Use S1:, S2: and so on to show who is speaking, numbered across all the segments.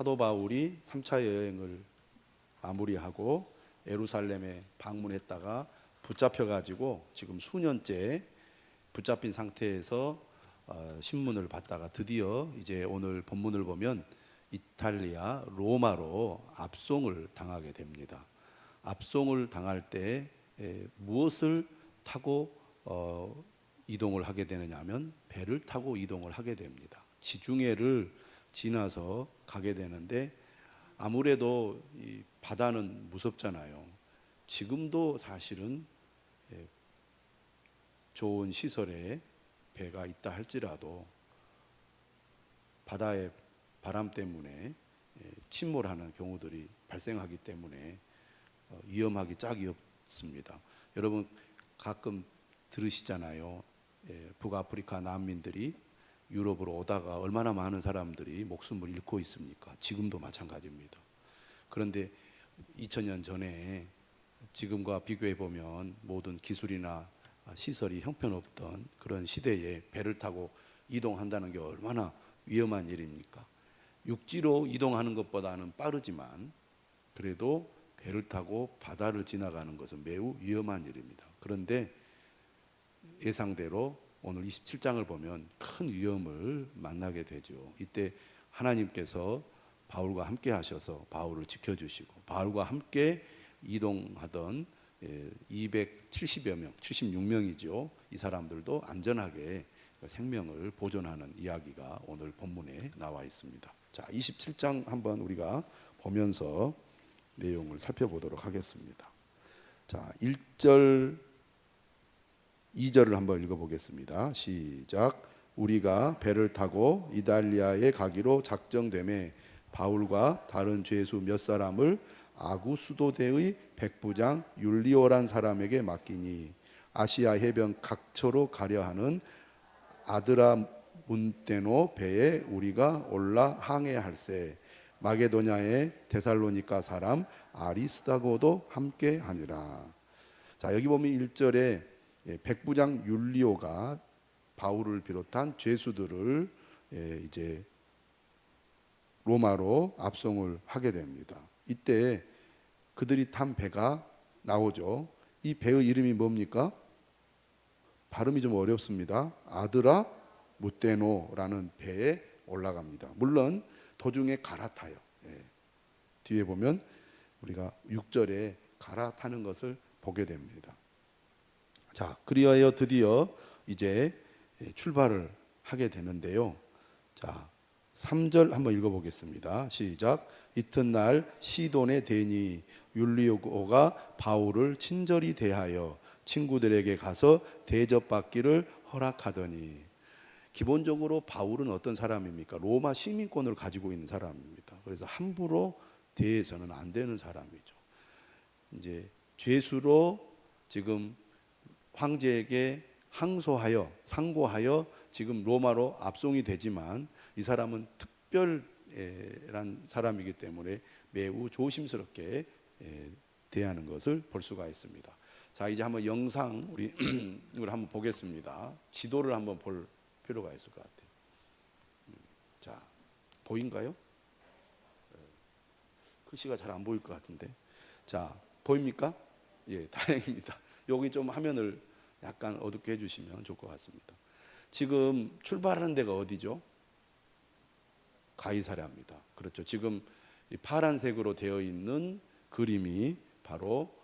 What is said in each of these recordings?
S1: 사도 바울이 3차 여행을 마무리하고 예루살렘에 방문했다가 붙잡혀 가지고 지금 수년째 붙잡힌 상태에서 신문을 받다가 드디어 이제 오늘 본문을 보면 이탈리아 로마로 압송을 당하게 됩니다. 압송을 당할 때 무엇을 타고 이동을 하게 되느냐 하면 배를 타고 이동을 하게 됩니다. 지중해를 지나서 가게 되는데 아무래도 이 바다는 무섭잖아요. 지금도 사실은 좋은 시설에 배가 있다 할지라도 바다의 바람 때문에 침몰하는 경우들이 발생하기 때문에 위험하기 짝이 없습니다. 여러분 가끔 들으시잖아요. 북아프리카 난민들이 유럽으로 오다가 얼마나 많은 사람들이 목숨을 잃고 있습니까? 지금도 마찬가지입니다. 그런데 2000년 전에 지금과 비교해 보면 모든 기술이나 시설이 형편없던 그런 시대에 배를 타고 이동한다는 게 얼마나 위험한 일입니까? 육지로 이동하는 것보다는 빠르지만 그래도 배를 타고 바다를 지나가는 것은 매우 위험한 일입니다. 그런데 예상대로 오늘 27장을 보면 큰 위험을 만나게 되죠. 이때 하나님께서 바울과 함께 하셔서 바울을 지켜주시고 바울과 함께 이동하던 270여 명, 76명이죠. 이 사람들도 안전하게 생명을 보존하는 이야기가 오늘 본문에 나와 있습니다. 자, 27장 한번 우리가 보면서 내용을 살펴보도록 하겠습니다. 자, 1절, 2절을 한번 읽어보겠습니다. 시작. 우리가 배를 타고 이달리아에 가기로 작정되매 바울과 다른 죄수 몇 사람을 아구수도대의 백부장 율리오란 사람에게 맡기니 아시아 해변 각처로 가려 하는 아드라문테노 배에 우리가 올라 항해할세. 마게도냐의 데살로니가 사람 아리스다고도 함께 하니라. 자, 여기 보면 1절에 백부장 율리오가 바울을 비롯한 죄수들을 이제 로마로 압송을 하게 됩니다. 이때 그들이 탄 배가 나오죠. 이 배의 이름이 뭡니까? 발음이 좀 어렵습니다. 아드라 무테노라는 배에 올라갑니다. 물론 도중에 갈아타요. 뒤에 보면 우리가 6절에 갈아타는 것을 보게 됩니다. 자, 그리하여 드디어 이제 출발을 하게 되는데요. 자, 3절 한번 읽어보겠습니다. 시작. 이튿날 시돈에 대니 율리오가 바울을 친절히 대하여 친구들에게 가서 대접받기를 허락하더니. 기본적으로 바울은 어떤 사람입니까? 로마 시민권을 가지고 있는 사람입니다. 그래서 함부로 대해서는 안 되는 사람이죠. 이제 죄수로 지금 황제에게 항소하여 상고하여 지금 로마로 압송이 되지만 이 사람은 특별한 사람이기 때문에 매우 조심스럽게 대하는 것을 볼 수가 있습니다. 자, 이제 한번 영상 우리 한번 보겠습니다. 지도를 한번 볼 필요가 있을 것 같아요. 자, 보인가요? 글씨가 잘 안 보일 것 같은데. 자, 보입니까? 예, 다행입니다. 여기 좀 화면을 약간 어둡게 해주시면 좋을 것 같습니다. 지금 출발하는 데가 어디죠? 가이사랴입니다. 그렇죠. 지금 파란색으로 되어 있는 그림이 바로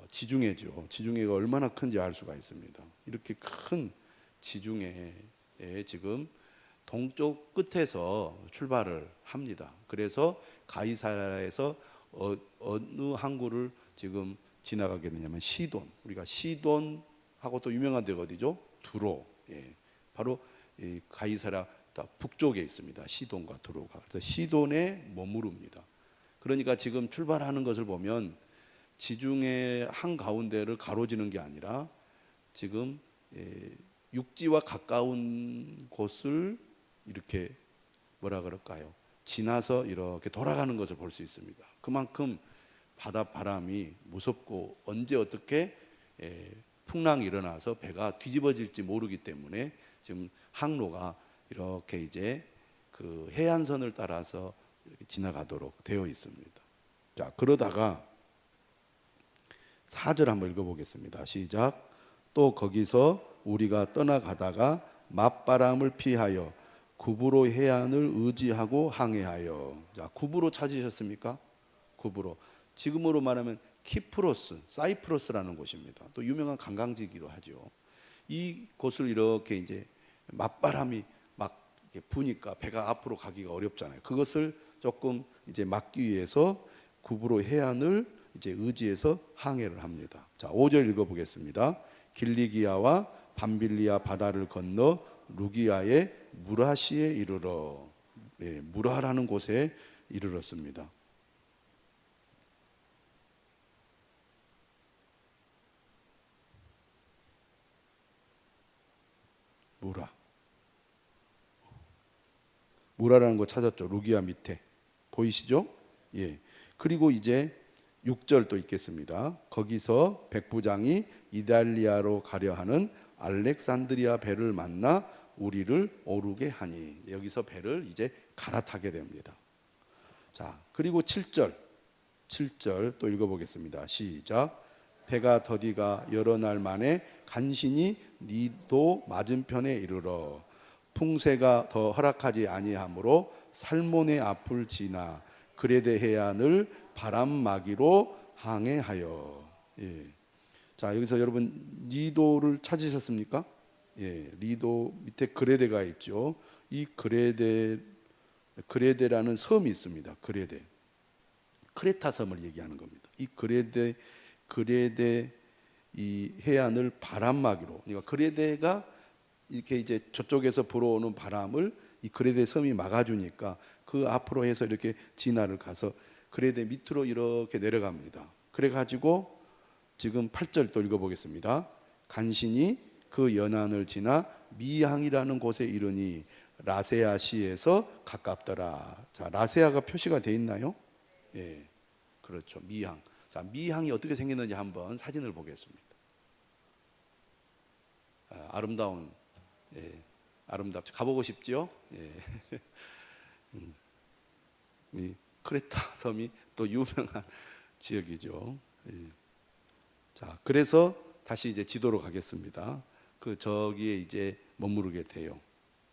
S1: 지중해죠. 지중해가 얼마나 큰지 알 수가 있습니다. 이렇게 큰 지중해에 지금 동쪽 끝에서 출발을 합니다. 그래서 가이사랴에서 어느 항구를 지금 지나가게 되냐면 시돈. 우리가 시돈하고 또 유명한 데가 어디죠? 두로. 바로 이 가이사랴 북쪽에 있습니다. 시돈과 두로가. 그래서 시돈에 머무릅니다. 그러니까 지금 출발하는 것을 보면 지중해 한가운데를 가로지는 게 아니라 지금 육지와 가까운 곳을 이렇게 뭐라 그럴까요? 지나서 이렇게 돌아가는 것을 볼 수 있습니다. 그만큼 바다 바람이 무섭고 언제 어떻게 풍랑이 일어나서 배가 뒤집어질지 모르기 때문에 지금 항로가 이렇게 이제 그 해안선을 따라서 이렇게 지나가도록 되어 있습니다. 자, 그러다가 4절 한번 읽어보겠습니다. 시작. 또 거기서 우리가 떠나가다가 맞바람을 피하여 구브로 해안을 의지하고 항해하여. 자, 구브로 찾으셨습니까? 구브로. 지금으로 말하면 키프로스, 사이프러스라는 곳입니다. 또 유명한 관광지이기도 하죠. 이 곳을 이렇게 이제 맞바람이 막 부니까 배가 앞으로 가기가 어렵잖아요. 그것을 조금 이제 막기 위해서 구브로 해안을 이제 의지해서 항해를 합니다. 자, 5절 읽어보겠습니다. 길리기아와 밤빌리아 바다를 건너 루기아의 무라시에 이르러. 무라라는 곳에 이르렀습니다. 무라라는 거 찾았죠. 루기아 밑에 보이시죠? 예. 그리고 이제 6절 또 있겠습니다. 거기서 백부장이 이달리아로 가려 하는 알렉산드리아 배를 만나 우리를 오르게 하니. 여기서 배를 이제 갈아타게 됩니다. 자, 그리고 7절 또 읽어보겠습니다. 시작. 배가 더디가 여러 날 만에 간신히 니도 맞은편에 이르러 풍세가 더 허락하지 아니하므로 살몬의 앞을 지나 그레데 해안을 바람막이로 항해하여. 예. 자, 여기서 여러분 니도를 찾으셨습니까? 예, 리도 밑에 그레데가 있죠. 이 그레데라는 섬이 있습니다. 그레데. 크레타 섬을 얘기하는 겁니다. 이 그레데 이 해안을 바람막이로. 그러니까 그레데가 이렇게 이제 저쪽에서 불어오는 바람을 이 그레데 섬이 막아주니까 그 앞으로 해서 이렇게 진화를 가서 그레데 밑으로 이렇게 내려갑니다. 그래가지고 지금 8절 또 읽어보겠습니다. 간신히 그 연안을 지나 미항이라는 곳에 이르니 라세아시에서 가깝더라. 자, 라세아가 표시가 돼 있나요? 예, 그렇죠. 미항. 자, 미항이 어떻게 생겼는지 한번 사진을 보겠습니다. 아름다운, 예, 아름답죠. 가보고 싶죠? 예. 이 크레타 섬이 또 유명한 지역이죠. 예. 자, 그래서 다시 이제 지도로 가겠습니다. 그 저기에 이제 머무르게 돼요.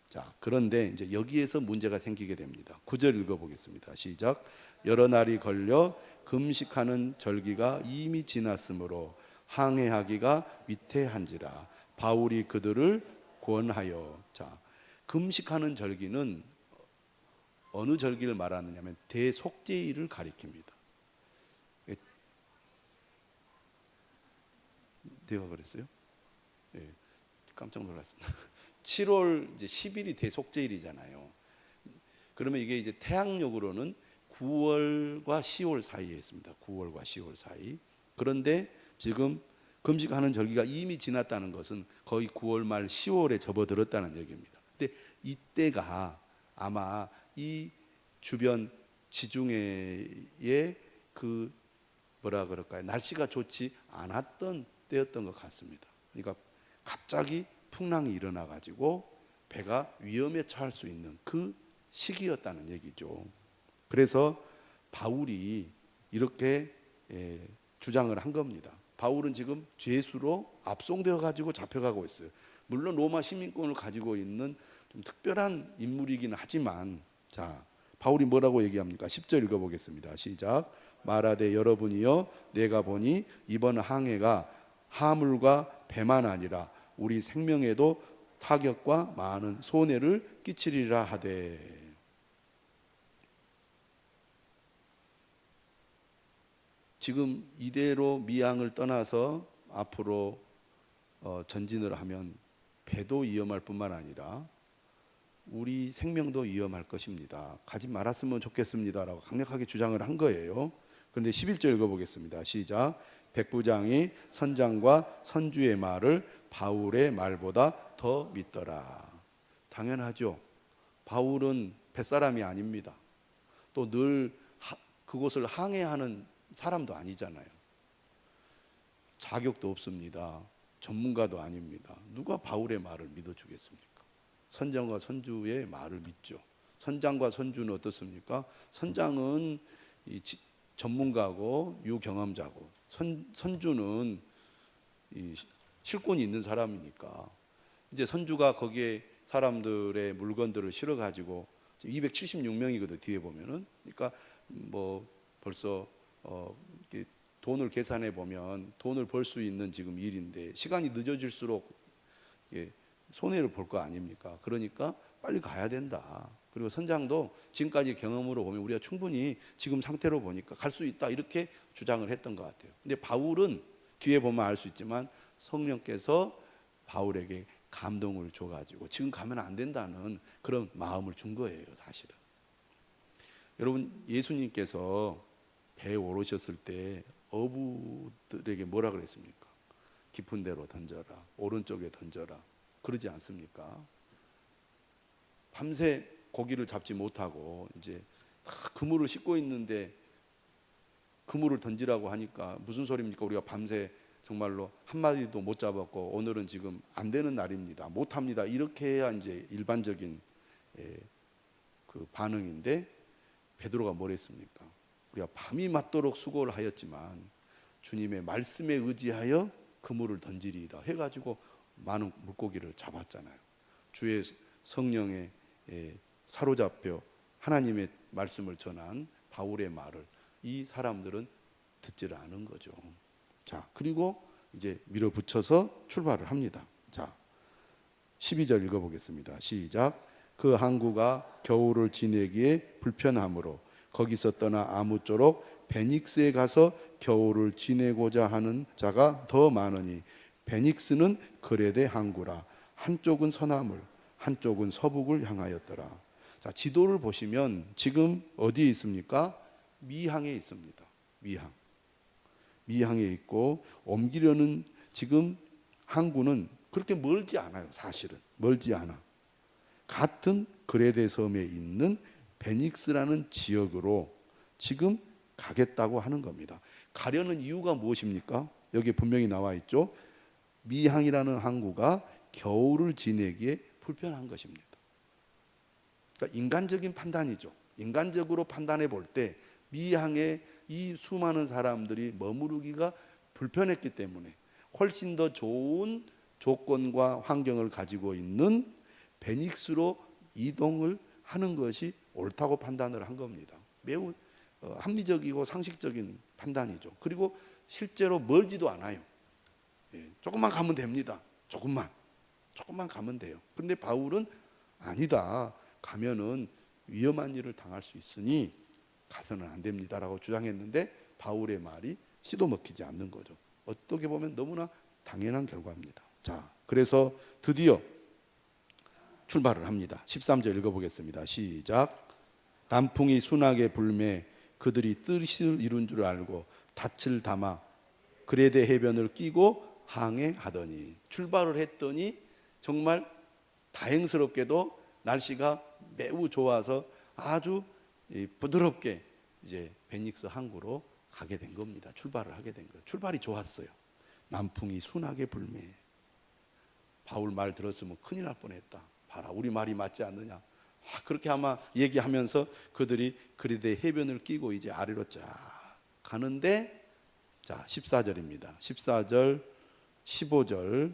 S1: 자, 그런데 이제 여기에서 문제가 생기게 됩니다. 9절 읽어보겠습니다. 시작. 여러 날이 걸려 금식하는 절기가 이미 지났으므로 항해하기가 위태한지라 바울이 그들을 권하여. 자, 금식하는 절기는 어느 절기를 말하느냐면 대속죄일을 가리킵니다. 내가 그랬어요? 예, 깜짝 놀랐습니다. 7월 이제 10일이 대속죄일이잖아요. 그러면 이게 이제 태양력으로는 9월과 10월 사이에 있습니다. 9월과 10월 사이. 그런데 지금 금식하는 절기가 이미 지났다는 것은 거의 9월 말 10월에 접어들었다는 얘기입니다. 근데 이때가 아마 이 주변 지중해의 그 뭐라 그럴까요? 날씨가 좋지 않았던 때였던 것 같습니다. 그러니까 갑자기 풍랑이 일어나 가지고 배가 위험에 처할 수 있는 그 시기였다는 얘기죠. 그래서 바울이 이렇게 주장을 한 겁니다. 바울은 지금 죄수로 압송되어 가지고 잡혀가고 있어요. 물론 로마 시민권을 가지고 있는 좀 특별한 인물이긴 하지만, 자, 바울이 뭐라고 얘기합니까? 10절 읽어보겠습니다. 시작. 말하되 여러분이여 내가 보니 이번 항해가 하물과 배만 아니라 우리 생명에도 타격과 많은 손해를 끼치리라 하되. 지금 이대로 미항을 떠나서 앞으로 전진을 하면 배도 위험할 뿐만 아니라 우리 생명도 위험할 것입니다. 가지 말았으면 좋겠습니다라고 강력하게 주장을 한 거예요. 그런데 11절 읽어보겠습니다. 시작. 백부장이 선장과 선주의 말을 바울의 말보다 더 믿더라. 당연하죠. 바울은 뱃사람이 아닙니다. 또 늘 그곳을 항해하는 사람도 아니잖아요. 자격도 없습니다. 전문가도 아닙니다. 누가 바울의 말을 믿어주겠습니까? 선장과 선주의 말을 믿죠. 선장과 선주는 어떻습니까? 선장은 전문가고 유경험자고, 선주는 이 실권이 있는 사람이니까 이제 선주가 거기에 사람들의 물건들을 실어 가지고 276명이거든 뒤에 보면은. 그러니까 뭐 벌써 이렇게 돈을 계산해 보면 돈을 벌 수 있는 지금 일인데 시간이 늦어질수록 손해를 볼 거 아닙니까? 그러니까 빨리 가야 된다. 그리고 선장도 지금까지 경험으로 보면 우리가 충분히 지금 상태로 보니까 갈 수 있다 이렇게 주장을 했던 것 같아요. 근데 바울은 뒤에 보면 알 수 있지만 성령께서 바울에게 감동을 줘가지고 지금 가면 안 된다는 그런 마음을 준 거예요, 사실은. 여러분, 예수님께서 배에 오르셨을 때 어부들에게 뭐라 그랬습니까? 깊은 데로 던져라, 오른쪽에 던져라, 그러지 않습니까? 밤새 고기를 잡지 못하고 이제 다 그물을 싣고 있는데 그물을 던지라고 하니까 무슨 소리입니까? 우리가 밤새 정말로 한 마리도 못 잡았고 오늘은 지금 안 되는 날입니다, 못 합니다, 이렇게 해야 이제 일반적인 그 반응인데, 베드로가 뭘 했습니까? 우리가 밤이 맞도록 수고를 하였지만 주님의 말씀에 의지하여 그물을 던지리이다 해가지고 많은 물고기를 잡았잖아요. 주의 성령에 사로잡혀 하나님의 말씀을 전한 바울의 말을 이 사람들은 듣지를 않은 거죠. 자, 그리고 이제 밀어붙여서 출발을 합니다. 자, 12절 읽어보겠습니다. 시작. 그 항구가 겨울을 지내기에 불편하므로 거기서 떠나 아무쪼록 베닉스에 가서 겨울을 지내고자 하는 자가 더 많으니 베닉스는 그레데 항구라. 한쪽은 서남을 한쪽은 서북을 향하였더라. 자, 지도를 보시면 지금 어디에 있습니까? 미항에 있습니다. 미항에 있고 옮기려는 지금 항구는 그렇게 멀지 않아요. 사실은 멀지 않아. 같은 그레데 섬에 있는 베닉스라는 지역으로 지금 가겠다고 하는 겁니다. 가려는 이유가 무엇입니까? 여기 분명히 나와 있죠. 미항이라는 항구가 겨울을 지내기에 불편한 것입니다. 그러니까 인간적인 판단이죠. 인간적으로 판단해 볼 때 미항에 이 수많은 사람들이 머무르기가 불편했기 때문에 훨씬 더 좋은 조건과 환경을 가지고 있는 베닉스로 이동을 하는 것이 옳다고 판단을 한 겁니다. 매우 합리적이고 상식적인 판단이죠. 그리고 실제로 멀지도 않아요. 조금만 가면 됩니다. 조금만 가면 돼요. 그런데 바울은 아니다, 가면은 위험한 일을 당할 수 있으니 가서는 안 됩니다라고 주장했는데 바울의 말이 시도 먹히지 않는 거죠. 어떻게 보면 너무나 당연한 결과입니다. 자, 그래서 드디어 출발을 합니다. 13절 읽어보겠습니다. 시작. 단풍이 순하게 불매 그들이 뜻을 이룬 줄 알고 닻을 담아 그레데 해변을 끼고 항해하더니, 출발을 했더니 정말 다행스럽게도 날씨가 매우 좋아서 아주 부드럽게 이제 베닉스 항구로 가게 된 겁니다. 출발을 하게 된 거예요. 출발이 좋았어요. 남풍이 순하게 불매. 바울 말 들었으면 큰일 날 뻔했다. 봐라, 우리 말이 맞지 않느냐. 그렇게 아마 얘기하면서 그들이 그레데 해변을 끼고 이제 아래로 쫙 가는데, 자 14절입니다. 14절 15절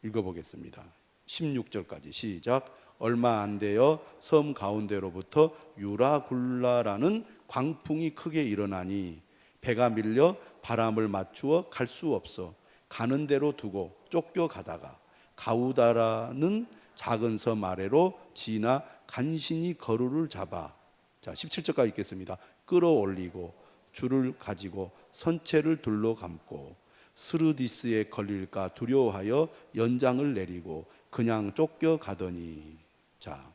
S1: 읽어보겠습니다. 16절까지 시작. 얼마 안 되어 섬 가운데로부터 유라굴라라는 광풍이 크게 일어나니 배가 밀려 바람을 맞추어 갈 수 없어 가는 대로 두고 쫓겨가다가 가우다라는 작은 섬 아래로 지나 간신히 거루를 잡아, 자 17절까지 읽겠습니다. 끌어올리고 줄을 가지고 선체를 둘러 감고 스르디스에 걸릴까 두려워하여 연장을 내리고 그냥 쫓겨가더니, 자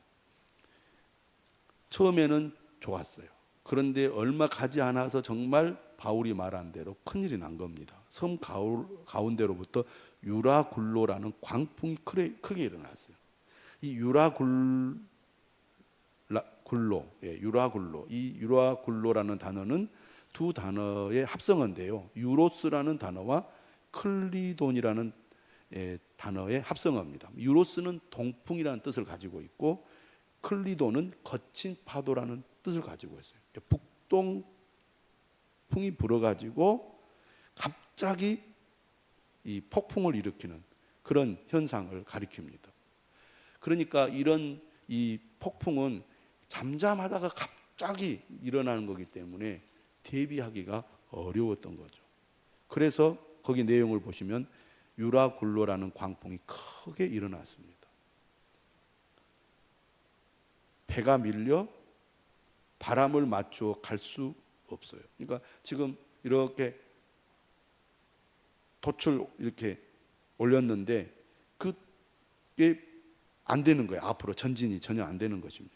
S1: 처음에는 좋았어요. 그런데 얼마 가지 않아서 정말 바울이 말한 대로 큰일이 난 겁니다. 섬 가운데로부터 유라굴로라는 광풍이 크게 일어났어요. 이 유라굴로, 이 유라굴로라는 단어는 두 단어의 합성어인데요, 유로스라는 단어와 클리돈이라는 단어의 합성어입니다. 유로스는 동풍이라는 뜻을 가지고 있고 클리도는 거친 파도라는 뜻을 가지고 있어요. 북동풍이 불어가지고 갑자기 이 폭풍을 일으키는 그런 현상을 가리킵니다. 그러니까 이런 이 폭풍은 잠잠하다가 갑자기 일어나는 거기 때문에 대비하기가 어려웠던 거죠. 그래서 거기 내용을 보시면 유라굴로라는 광풍이 크게 일어났습니다. 배가 밀려 바람을 맞추어 갈 수 없어요. 그러니까 지금 이렇게 돛을 이렇게 올렸는데 그게 안 되는 거예요. 앞으로 전진이 전혀 안 되는 것입니다.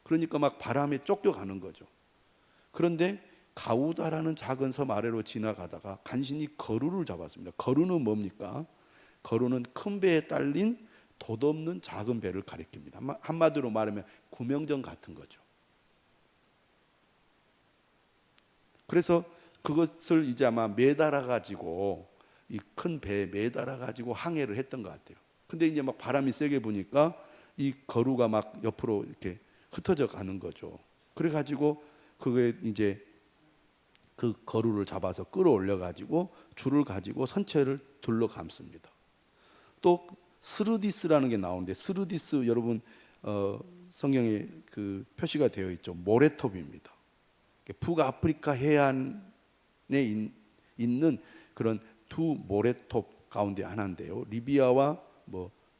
S1: 그러니까 막 바람에 쫓겨가는 거죠. 그런데 가우다라는 작은 섬 아래로 지나가다가 간신히 거루를 잡았습니다. 거루는 뭡니까? 거루는 큰 배에 딸린 돛없는 작은 배를 가리킵니다. 한마디로 말하면 구명정 같은 거죠. 그래서 그것을 이제 아마 매달아 가지고 이 큰 배에 매달아 가지고 항해를 했던 것 같아요. 근데 이제 막 바람이 세게 부니까 이 거루가 막 옆으로 이렇게 흩어져 가는 거죠. 그래 가지고 그게 이제 그 거루를 잡아서 끌어올려 가지고 줄을 가지고 선체를 둘러 감습니다. 또 스르디스라는 게 나오는데 스르디스 여러분 성경에 그 표시가 되어 있죠. 모래톱입니다. 북아프리카 해안에 있는 그런 두 모래톱 가운데 하나인데요. 리비아와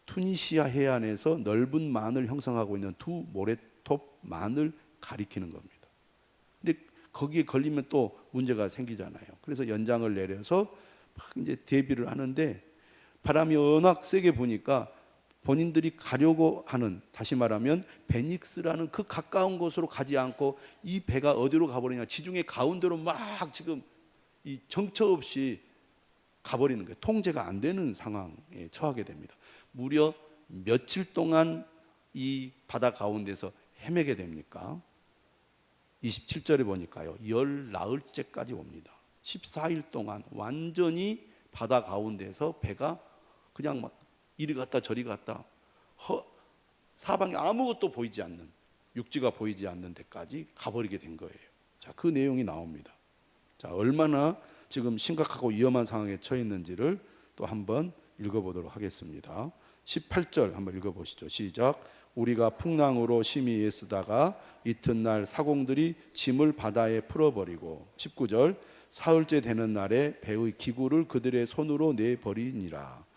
S1: 투니시아 해안에서 넓은 만을 형성하고 있는 두 모래톱만을 가리키는 겁니다. 근데 거기에 걸리면 또 문제가 생기잖아요. 그래서 연장을 내려서 막 이제 대비를 하는데 바람이 워낙 세게 부니까 본인들이 가려고 하는, 다시 말하면 베닉스라는 그 가까운 곳으로 가지 않고 이 배가 어디로 가버리냐, 지중해 가운데로 막 지금 이 정처 없이 가버리는 거예요. 통제가 안 되는 상황에 처하게 됩니다. 무려 며칠 동안 이 바다 가운데서 헤매게 됩니까? 27절에 보니까요, 열 나흘째까지 옵니다. 14일 동안 완전히 바다 가운데서 배가 그냥 막 이리 갔다 저리 갔다, 사방에 아무것도 보이지 않는, 육지가 보이지 않는 데까지 가버리게 된 거예요. 자, 그 내용이 나옵니다. 자, 얼마나 지금 심각하고 위험한 상황에 처해 있는지를 또 한번 읽어보도록 하겠습니다. 18절 한번 읽어보시죠. 시작. 우리가 풍랑으로 심히 애쓰다가 이튿날 사공들이 짐을 바다에 풀어버리고, 19절, 사흘째 되는 날에 배의 기구를 그들의 손으로 내버리니라.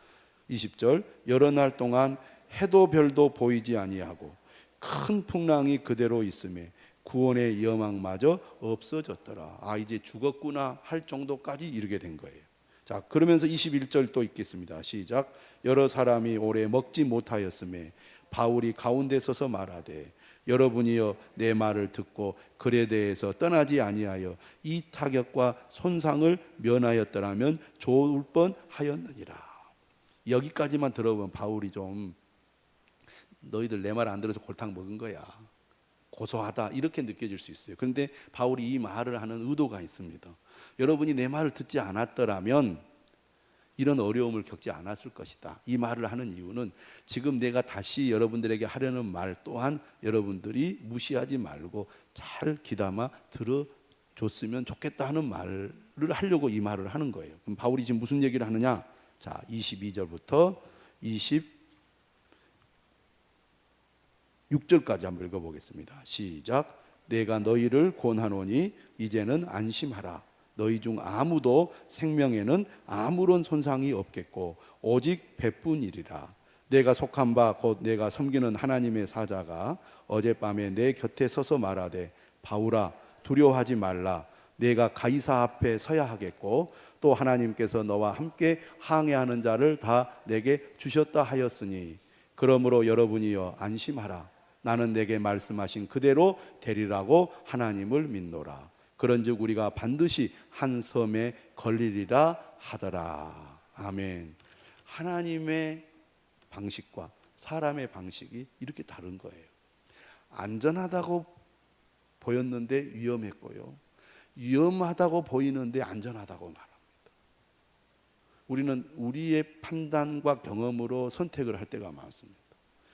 S1: 20절, 여러 날 동안 해도 별도 보이지 아니하고 큰 풍랑이 그대로 있음에 구원의 여망마저 없어졌더라. 아, 이제 죽었구나 할 정도까지 이르게 된 거예요. 자, 그러면서 21절 또 읽겠습니다. 시작. 여러 사람이 오래 먹지 못하였음에 바울이 가운데 서서 말하되, 여러분이여 내 말을 듣고 글에 대해서 떠나지 아니하여 이 타격과 손상을 면하였더라면 좋을 뻔하였느니라. 여기까지만 들어보면 바울이 좀, 너희들 내 말 안 들어서 골탕 먹은 거야, 고소하다, 이렇게 느껴질 수 있어요. 그런데 바울이 이 말을 하는 의도가 있습니다. 여러분이 내 말을 듣지 않았더라면 이런 어려움을 겪지 않았을 것이다. 이 말을 하는 이유는 지금 내가 다시 여러분들에게 하려는 말 또한 여러분들이 무시하지 말고 잘 귀담아 들어줬으면 좋겠다 하는 말을 하려고 이 말을 하는 거예요. 그럼 바울이 지금 무슨 얘기를 하느냐? 자, 22절부터 26절까지 한번 읽어보겠습니다. 시작. 내가 너희를 권하노니 이제는 안심하라. 너희 중 아무도 생명에는 아무런 손상이 없겠고 오직 배뿐이리라. 내가 속한 바 곧 내가 섬기는 하나님의 사자가 어젯밤에 내 곁에 서서 말하되, 바울아 두려워하지 말라. 내가 가이사 앞에 서야 하겠고 또 하나님께서 너와 함께 항해하는 자를 다 내게 주셨다 하였으니, 그러므로 여러분이여 안심하라. 나는 내게 말씀하신 그대로 되리라고 하나님을 믿노라. 그런즉 우리가 반드시 한 섬에 걸리리라 하더라. 아멘. 하나님의 방식과 사람의 방식이 이렇게 다른 거예요. 안전하다고 보였는데 위험했고요, 위험하다고 보이는데 안전하다고 말합니다. 우리는 우리의 판단과 경험으로 선택을 할 때가 많습니다.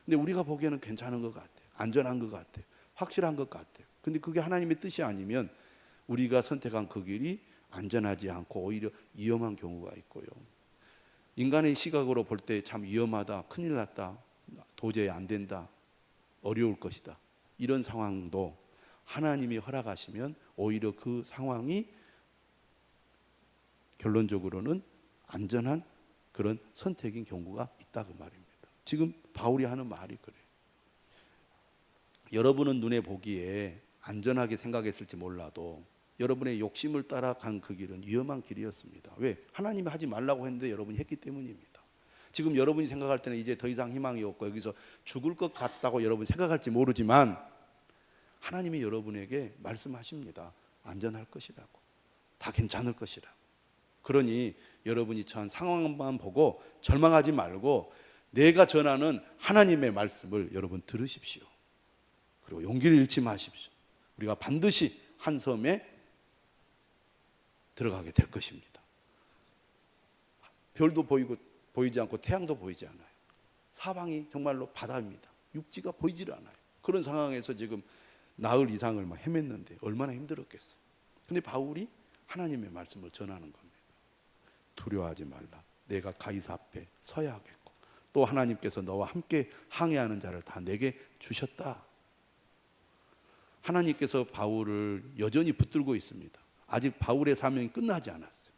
S1: 근데 우리가 보기에는 괜찮은 것 같아요. 안전한 것 같아요. 확실한 것 같아요. 근데 그게 하나님의 뜻이 아니면 우리가 선택한 그 길이 안전하지 않고 오히려 위험한 경우가 있고요. 인간의 시각으로 볼 때 참 위험하다, 큰일 났다, 도저히 안 된다, 어려울 것이다, 이런 상황도 하나님이 허락하시면 오히려 그 상황이 결론적으로는 안전한 그런 선택인 경우가 있다고 말입니다. 지금 바울이 하는 말이 그래요. 여러분은 눈에 보기에 안전하게 생각했을지 몰라도 여러분의 욕심을 따라간 그 길은 위험한 길이었습니다. 왜? 하나님이 하지 말라고 했는데 여러분이 했기 때문입니다. 지금 여러분이 생각할 때는 이제 더 이상 희망이 없고 여기서 죽을 것 같다고 여러분이 생각할지 모르지만 하나님이 여러분에게 말씀하십니다. 안전할 것이라고, 다 괜찮을 것이라고. 그러니 여러분이 처한 상황만 보고 절망하지 말고 내가 전하는 하나님의 말씀을 여러분 들으십시오. 그리고 용기를 잃지 마십시오. 우리가 반드시 한 섬에 들어가게 될 것입니다. 별도 보이지 않고 태양도 보이지 않아요. 사방이 정말로 바다입니다. 육지가 보이질 않아요. 그런 상황에서 지금 나흘 이상을 막 헤맸는데 얼마나 힘들었겠어요. 근데 바울이 하나님의 말씀을 전하는 겁니다. 두려워하지 말라. 내가 가이사 앞에 서야 하겠고 또 하나님께서 너와 함께 항해하는 자를 다 내게 주셨다. 하나님께서 바울을 여전히 붙들고 있습니다. 아직 바울의 사명이 끝나지 않았어요.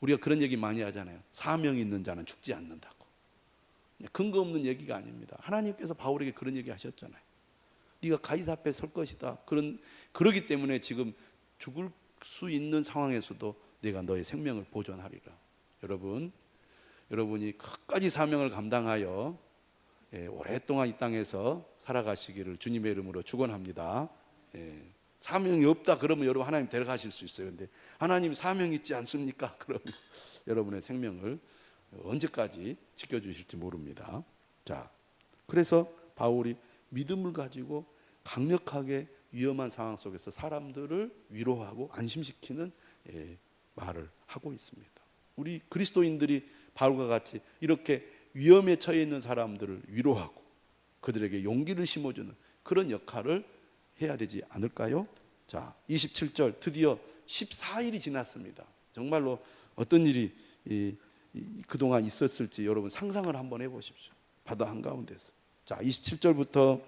S1: 우리가 그런 얘기 많이 하잖아요. 사명이 있는 자는 죽지 않는다고. 근거 없는 얘기가 아닙니다. 하나님께서 바울에게 그런 얘기 하셨잖아요. 네가 가이사 앞에 설 것이다. 그러기 때문에 지금 죽을 수 있는 상황에서도 내가 너의 생명을 보존하리라. 여러분이 끝까지 사명을 감당하여 오랫동안 이 땅에서 살아가시기를 주님의 이름으로 축원합니다. 사명이 없다 그러면 여러분 하나님 데려가실 수 있어요. 근데 하나님 사명이 있지 않습니까? 그러면 여러분의 생명을 언제까지 지켜주실지 모릅니다. 자, 그래서 바울이 믿음을 가지고 강력하게 위험한 상황 속에서 사람들을 위로하고 안심시키는 말을 하고 있습니다. 우리 그리스도인들이 바울과 같이 이렇게 위험에 처해 있는 사람들을 위로하고 그들에게 용기를 심어주는 그런 역할을 해야 되지 않을까요? 자, 27절 드디어 14일이 지났습니다. 정말로 어떤 일이 그동안 있었을지 여러분 상상을 한번 해보십시오. 바다 한가운데서. 자, 27절부터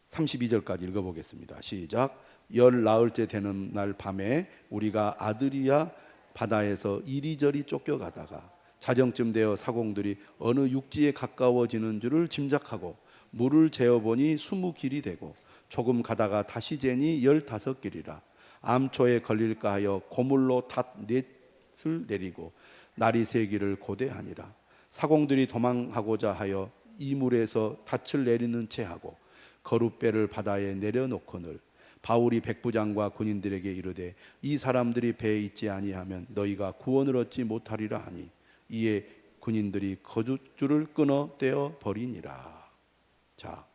S1: 32절까지 읽어보겠습니다. 시작. 열 나흘째 되는 날 밤에 우리가 아드리아 바다에서 이리저리 쫓겨가다가 자정쯤 되어 사공들이 어느 육지에 가까워지는 줄을 짐작하고 물을 재어보니 20길이 되고 조금 가다가 다시 재니 15길이라 암초에 걸릴까 하여 고물로 닷넷을 내리고 날이 새기를 고대하니라. 사공들이 도망하고자 하여 이물에서 닻을 내리는 채 하고 거룻배를 바다에 내려놓거늘 바울이 백부장과 군인들에게 이르되 이 사람들이 배에 있지 아니하면 너희가 구원을 얻지 못하리라 하니 이에 군인들이 거룻줄을 끊어 떼어 버리니라. 자,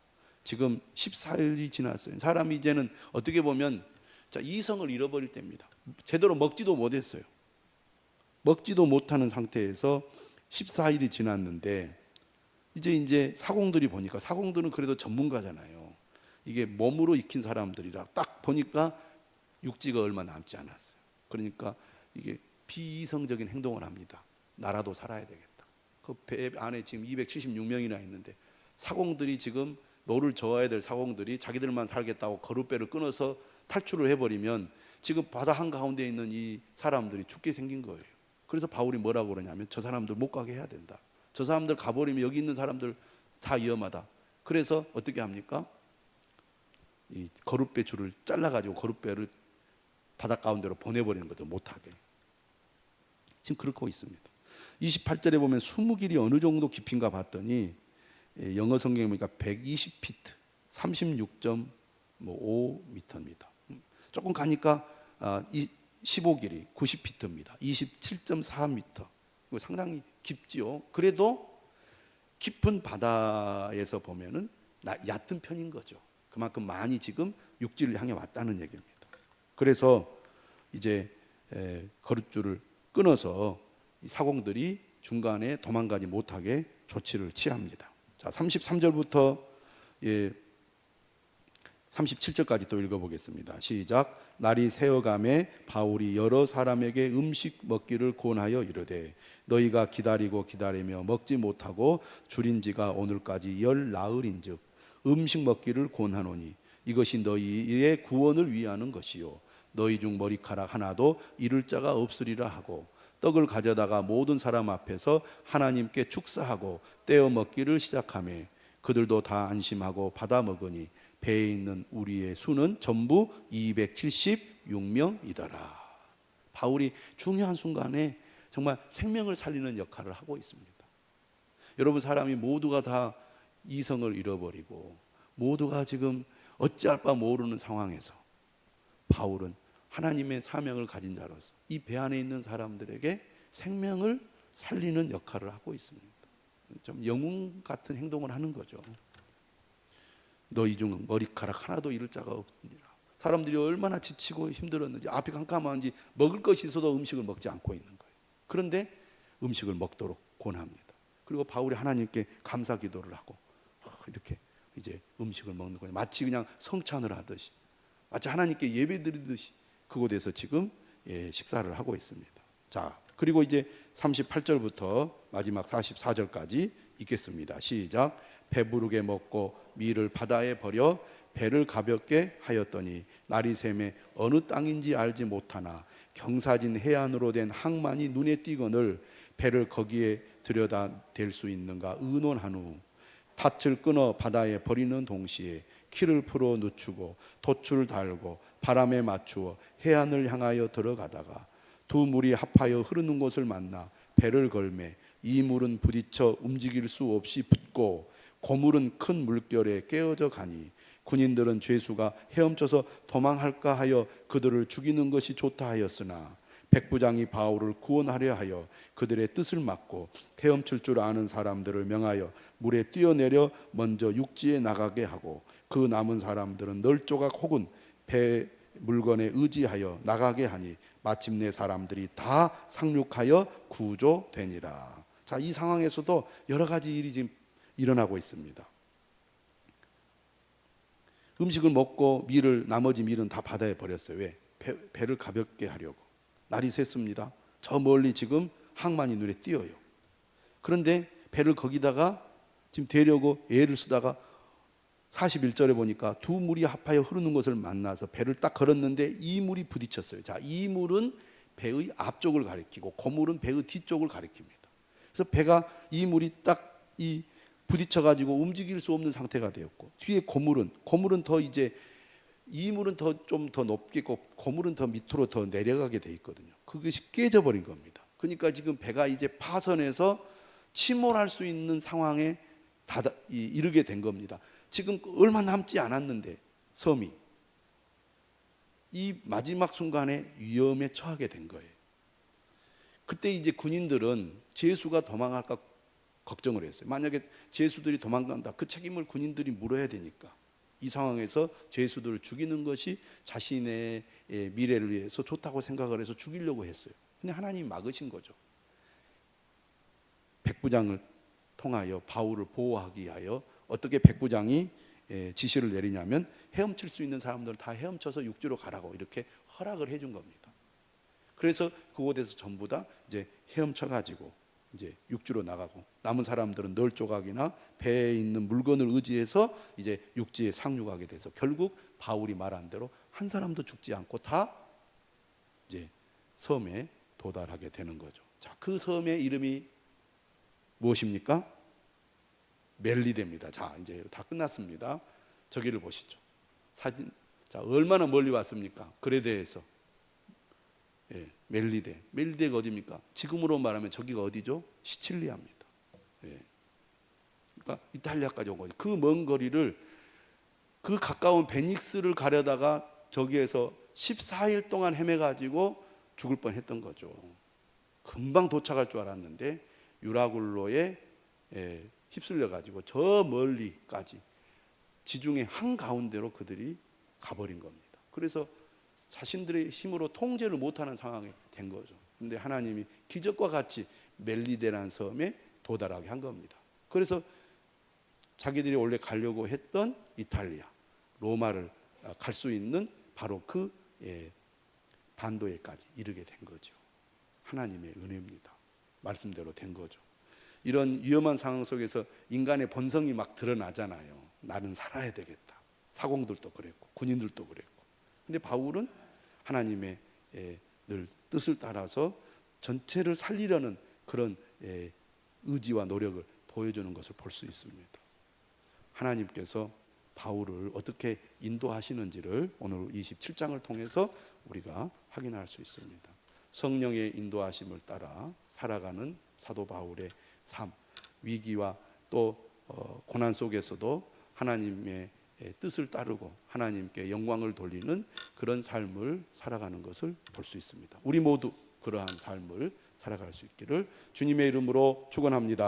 S1: 지금 14일이 지났어요. 사람이 이제는 어떻게 보면 이성을 잃어버릴 때입니다. 제대로 먹지도 못했어요. 먹지도 못하는 상태에서 14일이 지났는데 이제 사공들이 보니까 사공들은 그래도 전문가잖아요. 이게 몸으로 익힌 사람들이라 딱 보니까 육지가 얼마 남지 않았어요. 그러니까 이게 비이성적인 행동을 합니다. 나라도 살아야 되겠다. 그 배 안에 지금 276명이나 있는데 사공들이 지금 노를 저어야 될 사공들이 자기들만 살겠다고 거룻배를 끊어서 탈출을 해버리면 지금 바다 한가운데 있는 이 사람들이 죽게 생긴 거예요. 그래서 바울이 뭐라고 그러냐면 저 사람들 못 가게 해야 된다. 저 사람들 가버리면 여기 있는 사람들 다 위험하다. 그래서 어떻게 합니까? 이 거룻배 줄을 잘라가지고 거룻배를 바다 가운데로 보내버리는 거죠. 못하게. 지금 그렇고 있습니다. 28절에 보면 20길이 어느 정도 깊인가 봤더니 영어 성경에 보니까 120피트 36.5m입니다. 조금 가니까 15길이 90피트입니다. 27.4m. 상당히 깊지요. 그래도 깊은 바다에서 보면은 얕은 편인 거죠. 그만큼 많이 지금 육지를 향해 왔다는 얘기입니다. 그래서 이제 거룻줄을 끊어서 이 사공들이 중간에 도망가지 못하게 조치를 취합니다. 자, 33절부터 37절까지 또 읽어보겠습니다. 시작. 날이 새어가매 바울이 여러 사람에게 음식 먹기를 권하여 이르되 너희가 기다리고 기다리며 먹지 못하고 줄인 지가 오늘까지 열 나흘인즉 음식 먹기를 권하노니 이것이 너희의 구원을 위하는 것이요 너희 중 머리카락 하나도 잃을 자가 없으리라 하고 떡을 가져다가 모든 사람 앞에서 하나님께 축사하고 떼어 먹기를 시작하매 그들도 다 안심하고 받아 먹으니 배에 있는 우리의 수는 전부 276명이더라. 바울이 중요한 순간에 정말 생명을 살리는 역할을 하고 있습니다. 여러분, 사람이 모두가 다 이성을 잃어버리고 모두가 지금 어찌할 바 모르는 상황에서 바울은 하나님의 사명을 가진 자로서 이 배 안에 있는 사람들에게 생명을 살리는 역할을 하고 있습니다. 좀 영웅 같은 행동을 하는 거죠. 너희 중 머리카락 하나도 잃을 자가 없느니라. 사람들이 얼마나 지치고 힘들었는지, 앞이 캄캄한지 먹을 것이 있어도 음식을 먹지 않고 있는 거예요. 그런데 음식을 먹도록 권합니다. 그리고 바울이 하나님께 감사 기도를 하고 이렇게 이제 음식을 먹는 거예요. 마치 그냥 성찬을 하듯이, 마치 하나님께 예배드리듯이 그곳에서 지금 식사를 하고 있습니다. 자, 그리고 이제 38절부터 마지막 44절까지 읽겠습니다. 시작. 배부르게 먹고 밀을 바다에 버려 배를 가볍게 하였더니 날이 새매 어느 땅인지 알지 못하나 경사진 해안으로 된 항만이 눈에 띄거늘 배를 거기에 들여다 댈 수 있는가 의논한 후 닻을 끊어 바다에 버리는 동시에 키를 풀어 늦추고 돛을 달고 바람에 맞추어 해안을 향하여 들어가다가 두 물이 합하여 흐르는 곳을 만나 배를 걸매 이 물은 부딪혀 움직일 수 없이 붙고 고물은 큰 물결에 깨어져 가니 군인들은 죄수가 헤엄쳐서 도망할까 하여 그들을 죽이는 것이 좋다 하였으나 백부장이 바울을 구원하려 하여 그들의 뜻을 막고 헤엄칠 줄 아는 사람들을 명하여 물에 뛰어내려 먼저 육지에 나가게 하고 그 남은 사람들은 널조각 혹은 배 물건에 의지하여 나가게 하니 마침내 사람들이 다 상륙하여 구조되니라. 자, 이 상황에서도 여러 가지 일이 지금 일어나고 있습니다. 음식을 먹고 나머지 밀은 다 바다에 버렸어요. 왜? 배를 가볍게 하려고. 날이 샜습니다. 저 멀리 지금 항만이 눈에 띄어요. 그런데 배를 거기다가 지금 대려고 애를 쓰다가 41절에 보니까 두 물이 합하여 흐르는 것을 만나서 배를 딱 걸었는데 이 물이 부딪혔어요. 자, 이 물은 배의 앞쪽을 가리키고 고물은 배의 뒤쪽을 가리킵니다. 그래서 배가 이 물이 딱 부딪혀가지고 움직일 수 없는 상태가 되었고 뒤에 고물은 더 이제 이 물은 좀 더 높게 있고 고물은 더 밑으로 더 내려가게 돼 있거든요. 그것이 깨져버린 겁니다. 그러니까 지금 배가 이제 파선해서 침몰할 수 있는 상황에 이르게 된 겁니다. 지금 얼마 남지 않았는데 섬이 이 마지막 순간에 위험에 처하게 된 거예요. 그때 이제 군인들은 죄수가 도망갈까 걱정을 했어요. 만약에 죄수들이 도망간다, 그 책임을 군인들이 물어야 되니까 이 상황에서 죄수들을 죽이는 것이 자신의 미래를 위해서 좋다고 생각을 해서 죽이려고 했어요. 근데 하나님이 막으신 거죠. 백부장을 통하여 바울을 보호하기 위하여 어떻게 백부장이 지시를 내리냐면 헤엄칠 수 있는 사람들은 다 헤엄쳐서 육지로 가라고 이렇게 허락을 해준 겁니다. 그래서 그곳에서 전부 다 이제 헤엄쳐 가지고 이제 육지로 나가고 남은 사람들은 널조각이나 배에 있는 물건을 의지해서 이제 육지에 상륙하게 돼서 결국 바울이 말한 대로 한 사람도 죽지 않고 다 이제 섬에 도달하게 되는 거죠. 자, 그 섬의 이름이 무엇입니까? 멜리데입니다. 자, 이제 다 끝났습니다. 저기를 보시죠. 사진. 자, 얼마나 멀리 왔습니까? 그레데에서. 멜리데가 어디입니까? 지금으로 말하면 저기가 어디죠? 시칠리아입니다. 그러니까 이탈리아까지 온 거죠. 그 먼 거리를 그 가까운 베닉스를 가려다가 저기에서 14일 동안 헤매가지고 죽을 뻔했던 거죠. 금방 도착할 줄 알았는데 유라굴로에 휩쓸려가지고 저 멀리까지 지중해 한가운데로 그들이 가버린 겁니다. 그래서 자신들의 힘으로 통제를 못하는 상황이 된 거죠. 그런데 하나님이 기적과 같이 멜리데라는 섬에 도달하게 한 겁니다. 그래서 자기들이 원래 가려고 했던 이탈리아, 로마를 갈 수 있는 바로 그 반도에까지 이르게 된 거죠. 하나님의 은혜입니다. 말씀대로 된 거죠. 이런 위험한 상황 속에서 인간의 본성이 막 드러나잖아요. 나는 살아야 되겠다. 사공들도 그랬고 군인들도 그랬고. 근데 바울은 하나님의 늘 뜻을 따라서 전체를 살리려는 그런 의지와 노력을 보여주는 것을 볼 수 있습니다. 하나님께서 바울을 어떻게 인도하시는지를 오늘 27장을 통해서 우리가 확인할 수 있습니다. 성령의 인도하심을 따라 살아가는 사도 바울의 삶, 위기와 또 고난 속에서도 하나님의 뜻을 따르고 하나님께 영광을 돌리는 그런 삶을 살아가는 것을 볼 수 있습니다. 우리 모두 그러한 삶을 살아갈 수 있기를 주님의 이름으로 축원합니다.